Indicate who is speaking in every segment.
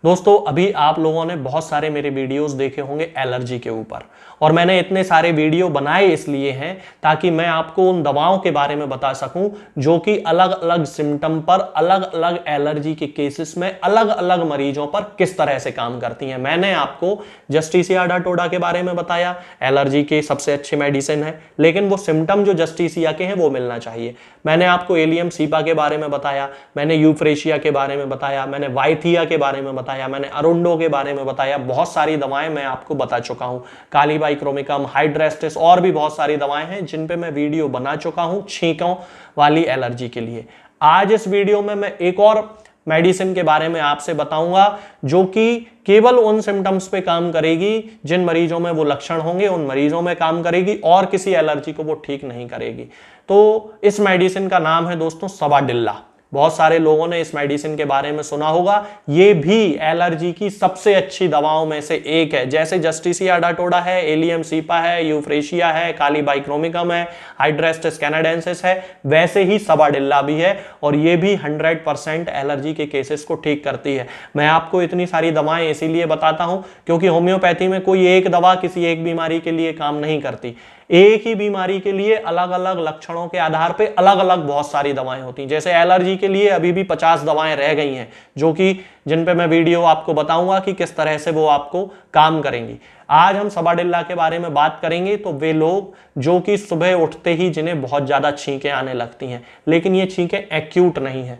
Speaker 1: दोस्तों अभी आप लोगों ने बहुत सारे मेरे वीडियोस देखे होंगे एलर्जी के ऊपर, और मैंने इतने सारे वीडियो बनाए इसलिए हैं ताकि मैं आपको उन दवाओं के बारे में बता सकूं जो कि अलग अलग सिम्टम पर, अलग अलग एलर्जी के केसेस में, अलग अलग मरीजों पर किस तरह से काम करती हैं। मैंने आपको जस्टिसिया अडाटोडा के बारे में बताया, एलर्जी के सबसे अच्छे मेडिसिन है, लेकिन वो सिम्टम जो जस्टिसिया के हैं वो मिलना चाहिए। मैंने आपको एलियम सीपा के बारे में बताया, मैंने यूफ्रेशिया के बारे में बताया, मैंने वाइथिया के बारे में बताया, मैंने अरुंडो के बारे में बताया। बहुत सारी दवाएं मैं आपको बता चुका हूं, कालीबाइक्रोमिकम, हाइड्रेस्टिस, और भी बहुत सारी दवाएं हैं जिन पे मैं वीडियो बना चुका हूं छींकों वाली एलर्जी के लिए। आज इस वीडियो में मैं एक और मेडिसिन के बारे में आपसे बताऊंगा जो कि केवल उन सिम्टम्स पे काम करेगी जिन मरीजों में वो लक्षण होंगे, उन मरीजों में काम करेगी और किसी एलर्जी को वो ठीक नहीं करेगी। तो इस मेडिसिन का नाम है दोस्तों सबाडिल्ला। बहुत सारे लोगों ने इस मेडिसिन के बारे में सुना होगा। ये भी एलर्जी की सबसे अच्छी दवाओं में से एक है। जैसे जस्टिसिया अडाटोडा है, एलियम सीपा है, यूफ्रेशिया है, कालीबाइक्रोमिकम है, हाइड्रेस्टिस कैनाडेंसिस है, वैसे ही सबाडिल्ला भी है, और ये भी 100% एलर्जी के केसेस को ठीक करती है। मैं आपको इतनी सारी दवाएं इसीलिए बताता हूं क्योंकि होम्योपैथी में कोई एक दवा किसी एक बीमारी के लिए काम नहीं करती। एक ही बीमारी के लिए अलग अलग लक्षणों के आधार पे अलग अलग बहुत सारी दवाएं होती हैं। जैसे एलर्जी के लिए अभी भी 50 दवाएं रह गई हैं जो कि जिन पे मैं वीडियो आपको बताऊंगा कि किस तरह से वो आपको काम करेंगी। आज हम सबाडिल्ला के बारे में बात करेंगे। तो वे लोग जो कि सुबह उठते ही जिन्हें बहुत ज्यादा छींकें आने लगती हैं, लेकिन ये छींकें एक्यूट नहीं है,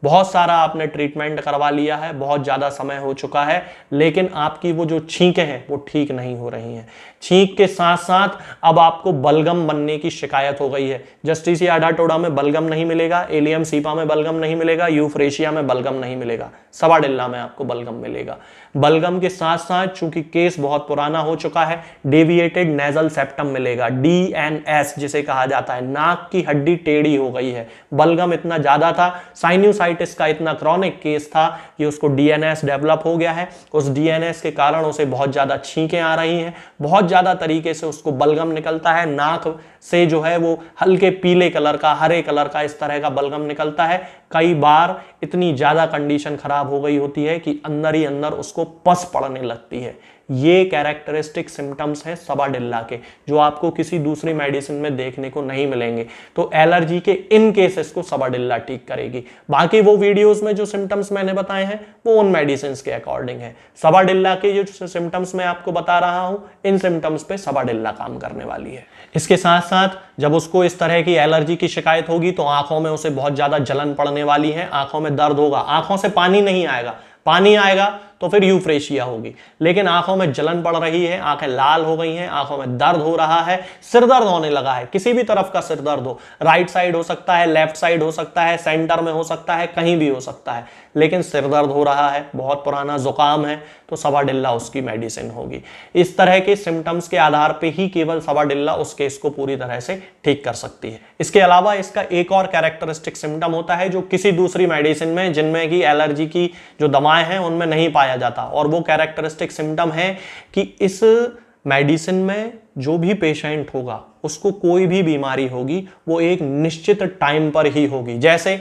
Speaker 1: बहुत सारा आपने ट्रीटमेंट करवा लिया है, बहुत ज्यादा समय हो चुका है, लेकिन आपकी वो जो छींकें हैं वो ठीक नहीं हो रही हैं। छींक के साथ साथ अब आपको बलगम बनने की शिकायत हो गई है। जस्टिसिया अडाटोडा में बलगम नहीं मिलेगा, एलियम सीपा में बलगम नहीं मिलेगा, यूफ्रेशिया में बलगम नहीं मिलेगा, सबाडिल्ला में आपको बलगम मिलेगा। बलगम के साथ साथ चूंकि केस बहुत पुराना हो चुका है, डेविएटेड नेजल सेप्टम मिलेगा, DNS जिसे कहा जाता है, नाक की हड्डी टेढ़ी हो गई है। बलगम इतना ज्यादा था, साइनोसाइटिस का इतना क्रॉनिक केस था कि उसको DNS डेवलप हो गया है। उस DNS के कारण उसे बहुत ज्यादा छींकें आ रही हैं, बहुत ज्यादा तरीके से उसको बलगम निकलता है, नाक से जो है वो हल्के पीले कलर का, हरे कलर का इस तरह का बलगम निकलता है। कई बार इतनी ज्यादा कंडीशन खराब हो गई होती है कि अंदर ही अंदर उसको पस पड़ने लगती है। ये कैरेक्टरिस्टिक सिम्टम्स हैं सबाडिल्ला के, जो आपको किसी दूसरी मेडिसिन में देखने को नहीं मिलेंगे। तो एलर्जी के इन केसेस को सबाडिल्ला ठीक करेगी। बाकी वो वीडियोस में जो सिम्टम्स मैंने बताए हैं वो उन मेडिसिन के अकॉर्डिंग है। सबाडिल्ला के जो सिम्टम्स मैं आपको बता रहा हूं, इन सिम्टम्स पे सबाडिल्ला काम करने वाली है। इसके साथ साथ जब उसको इस तरह की एलर्जी की शिकायत होगी तो आंखों में उसे बहुत ज्यादा जलन पड़ने वाली है, आंखों में दर्द होगा, आंखों से पानी नहीं आएगा, पानी आएगा तो फिर यूफ्रेशिया होगी, लेकिन आंखों में जलन पड़ रही है, आंखें लाल हो गई हैं, आंखों में दर्द हो रहा है, सिर दर्द होने लगा है, किसी भी तरफ का सिर दर्द हो, राइट साइड हो सकता है, लेफ्ट साइड हो सकता है, सेंटर में हो सकता है, कहीं भी हो सकता है, लेकिन सिर दर्द हो रहा है, बहुत पुराना जुकाम है, तो सबाडिल्ला उसकी मेडिसिन होगी। इस तरह के सिम्टम्स के आधार पर ही केवल सबाडिल्ला उस केस को पूरी तरह से ठीक कर सकती है। इसके अलावा इसका एक और कैरेक्टरिस्टिक सिम्टम होता है जो किसी दूसरी मेडिसिन में, जिनमें की एलर्जी की जो दवाएं हैं उनमें नहीं पाया जाता, और वो कैरेक्टरिस्टिक सिम्टम है कि इस मेडिसिन में जो भी पेशेंट होगा उसको कोई भी बीमारी होगी वो एक निश्चित टाइम पर ही होगी। जैसे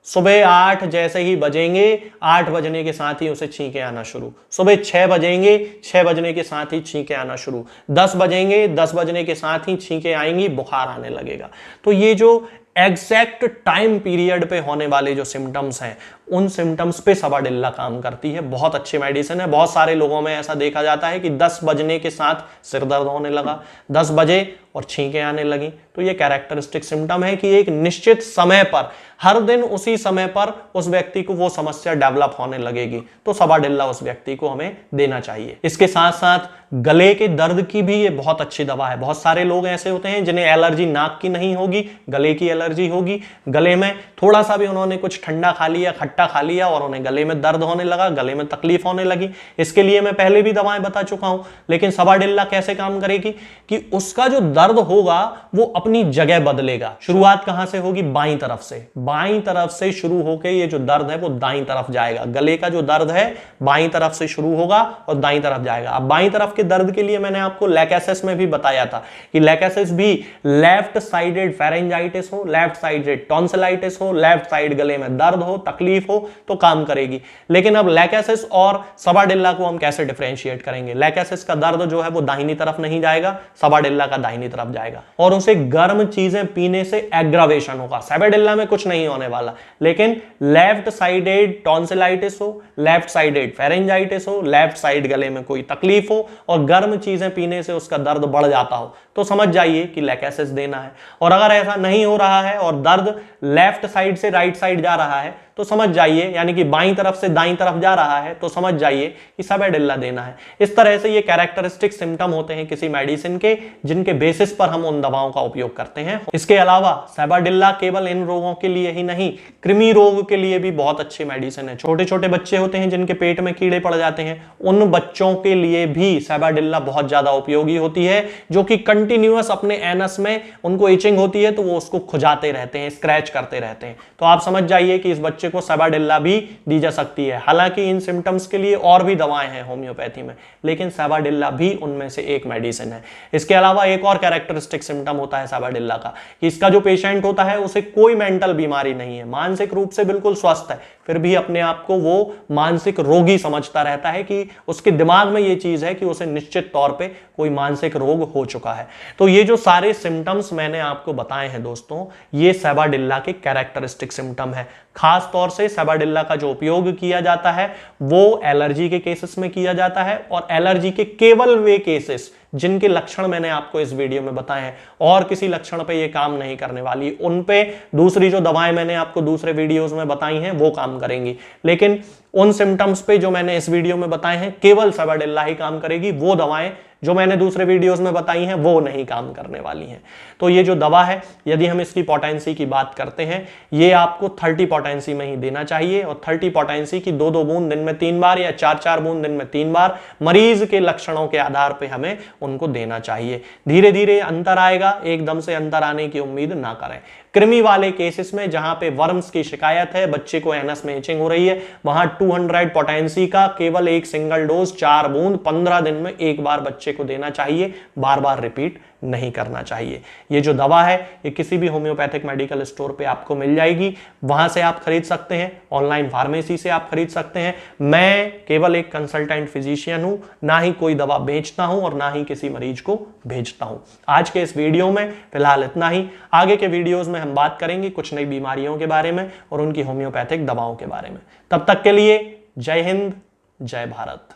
Speaker 1: सुबह 8 जैसे ही बजेंगे, 8 बजने के साथ ही उसे छींकें आना शुरू, सुबह 6 बजेंगे, 6 बजने के साथ ही छींकें आना शुरू, 10 बजेंगे, 10 बजने के साथ ही छींकें आएंगी, बुखार आने लगेगा। तो ये जो एग्जैक्ट टाइम पीरियड पे होने वाले जो सिम्टम्स हैं, उन सिम्टम्स पे सबाडिल्ला काम करती है। बहुत अच्छी मेडिसिन है। बहुत सारे लोगों में ऐसा देखा जाता है कि 10 बजने के साथ सिर दर्द होने लगा, 10 बजे और छींकें आने लगी। तो ये कैरेक्टरिस्टिक सिम्टम है कि एक निश्चित समय पर, हर दिन उसी समय पर उस व्यक्ति को वो समस्या डेवलप होने लगेगी, तो सबाडिल्ला उस व्यक्ति को हमें देना चाहिए। इसके साथ साथ गले के दर्द की भी ये बहुत अच्छी दवा है। बहुत सारे लोग ऐसे होते हैं जिन्हें एलर्जी नाक की नहीं होगी, गले की एलर्जी होगी, गले में थोड़ा सा भी उन्होंने कुछ ठंडा खा लिया, खट्टा खा लिया और उन्हें गले में दर्द होने लगा, गले में तकलीफ होने लगी। इसके लिए मैं पहले भी दवाएं बता चुका हूं, लेकिन सबाडिल्ला कैसे काम करेगी कि उसका जो दर्द होगा वो अपनी जगह बदलेगा। शुरुआत कहां से होगी? बाईं तरफ से। बाईं तरफ से शुरू होकर ये जो दर्द है वो दाईं तरफ जाएगा। गले का जो दर्द है बाईं तरफ से शुरू होगा और दाईं तरफ जाएगा। अब बाईं तरफ के दर्द के लिए मैंने आपको लैकेसिस में भी बताया था कि लैकेसिस भी लेफ्ट साइडेड फेरेंजाइटिस हो, लेफ्ट साइडेड टॉन्सिलाइटिस हो, लेफ्ट साइड गले में दर्द हो, तकलीफ तकलीफ हो तो काम करेगी। लेकिन अब लैकेसिस और सबाडिल्ला को हम कैसे डिफरेंशिएट करेंगे? लैकेसिस का दर्द जो है वो दाहिनी तरफ नहीं जाएगा, सबाडिल्ला का दाहिनी तरफ जाएगा और उसे गर्म चीजें पीने से एग्रावेशन होगा। सबाडिल्ला में कुछ नहीं होने वाला, लेकिन लेफ्ट साइडेड टॉन्सिलाइटिस हो, लेफ्ट साइडेड फेरेंजाइटिस हो, लेफ्ट साइड गले में कोई तकलीफ हो और गर्म चीजें पीने से उसका दर्द बढ़ जाता हो तो समझ जाइए कि लैकेसिस देना है। और अगर ऐसा नहीं हो रहा है और दर्द लेफ्ट साइड से राइट साइड जा रहा है तो समझ जाइए, यानी कि बाईं तरफ से दाईं तरफ जा रहा है तो समझ जाइए कि सबाडिल्ला देना है। इस तरह से ये कैरेक्टरिस्टिक सिम्टम होते हैं किसी मेडिसिन के, जिनके बेसिस पर हम उन दवाओं का उपयोग करते हैं। इसके अलावा सबाडिल्ला केवल इन रोगों के लिए ही नहीं, कृमि रोग के लिए भी बहुत अच्छी मेडिसिन है। छोटे छोटे बच्चे होते हैं जिनके पेट में कीड़े पड़ जाते हैं, उन बच्चों के लिए भी सबाडिल्ला बहुत ज्यादा उपयोगी होती है, जो कि कंटिन्यूअस अपने एनस में उनको इचिंग होती है तो वो उसको खुजाते रहते हैं, स्क्रैच करते रहते हैं। तो आप समझ जाइए कि इस बच्चे को सबाडिल्ला भी दी जा सकती है। हालांकि इन सिम्टम्स के लिए और भी दवाएं हैं होम्योपैथी में, लेकिन सबाडिल्ला भी उनमें से एक मेडिसिन है। इसके अलावा एक और कैरेक्टरिस्टिक सिम्टम होता है सबाडिल्ला का कि इसका जो पेशेंट होता है उसे कोई मेंटल बीमारी नहीं है, मानसिक रूप से बिल्कुल स्वस्थ है, फिर भी अपने आप को वो मानसिक रोगी समझता रहता है कि उसके दिमाग में ये चीज है कि उसे निश्चित तौर पे कोई मानसिक रोग हो चुका है। तो ये जो सारे सिम्टम्स मैंने आपको बताए हैं दोस्तों, ये सबाडिल्ला के कैरेक्टरिस्टिक सिम्टम है। खास तौर से सबाडिल्ला का जो उपयोग किया जाता है वो एलर्जी के केसेस में किया जाता है, और एलर्जी के केवल वे केसेस जिनके लक्षण मैंने आपको इस वीडियो में बताए हैं, और किसी लक्षण पे ये काम नहीं करने वाली, उन पे दूसरी जो दवाएं मैंने आपको दूसरे वीडियोस में बताई हैं वो काम करेंगी। लेकिन उन सिम्टम्स पे जो मैंने इस वीडियो में बताए हैं केवल सबाडिल्ला ही काम करेगी, वो दवाएं जो मैंने दूसरे वीडियोस में बताई हैं वो नहीं काम करने वाली हैं। तो ये जो दवा है, यदि हम इसकी पोटेंसी की बात करते हैं, ये आपको 30 पोटेंसी में ही देना चाहिए, और 30 पोटेंसी की 2-2 बूंद दिन में 3 बार या 4-4 बूंद दिन में 3 बार मरीज के लक्षणों के आधार पर हमें उनको देना चाहिए। धीरे धीरे अंतर आएगा, एकदम से अंतर आने की उम्मीद ना करें। कृमि वाले केसेस में जहां पे वर्म्स की शिकायत है, बच्चे को एनस में इचिंग हो रही है, वहां 200 पोटेंसी का केवल एक सिंगल डोज 4 बूंद 15 दिन में एक बार बच्चे को देना चाहिए, बार बार रिपीट नहीं करना चाहिए। ये जो दवा है ये किसी भी होम्योपैथिक मेडिकल स्टोर पे आपको मिल जाएगी, वहां से आप खरीद सकते हैं, ऑनलाइन फार्मेसी से आप खरीद सकते हैं। मैं केवल एक कंसल्टेंट फिजिशियन हूं, ना ही कोई दवा बेचता हूं और ना ही किसी मरीज को भेजता हूं। आज के इस वीडियो में फिलहाल इतना ही। आगे के वीडियोस में हम बात करेंगे कुछ नई बीमारियों के बारे में और उनकी होम्योपैथिक दवाओं के बारे में। तब तक के लिए जय हिंद, जय भारत।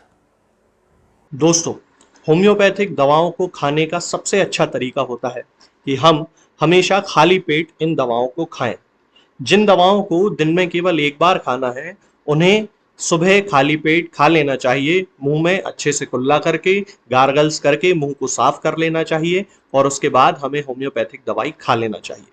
Speaker 2: दोस्तों, होम्योपैथिक दवाओं को खाने का सबसे अच्छा तरीका होता है कि हम हमेशा खाली पेट इन दवाओं को खाएं। जिन दवाओं को दिन में केवल एक बार खाना है, उन्हें सुबह खाली पेट खा लेना चाहिए, मुंह में अच्छे से कुल्ला करके, गार्गल्स करके मुंह को साफ कर लेना चाहिए, और उसके बाद हमें होम्योपैथिक दवाई खा लेना चाहिए।